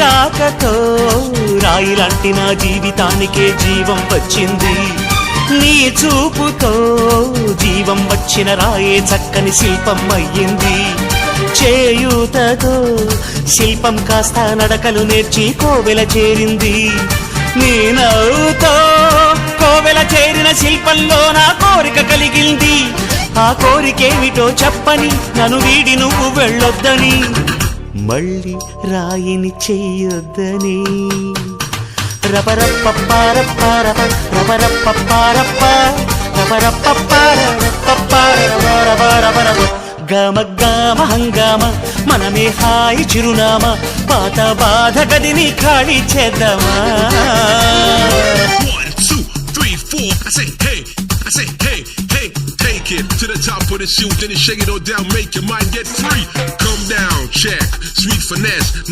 రాకతో రాయిలాంటి నా జీవితానికే జీవం వచ్చింది. నీ చూపుతో జీవం వచ్చిన రాయే చక్కని శిల్పం అయ్యింది. చేయూతతో శిల్పం కాస్త నడకలు నేర్చి కోవెల చేరింది. నీ నవ్వుతో కోవెల చేరిన శిల్పంలో నా కోరిక కలిగింది. ఆ కోరికేమిటో చెప్పని నన్ను వీడి నువ్వు వెళ్ళొద్దని, మళ్ళీ రాయిని చెయ్యొద్దని. రబరప్పపారప్పారప రబరప్పపారప్ప రబరప్పపారపపారపపారపపారపపారప గమ గమ హంగామ మనమే హాయి చిరునామా, పాత బాధ గదిని ఖాళీ చేద్దామా. 1 2 3 4 I say hey, hey, take it to the top of the shoe, then you shake it all down, make your mind get free. Come down, check, sweet finesse, never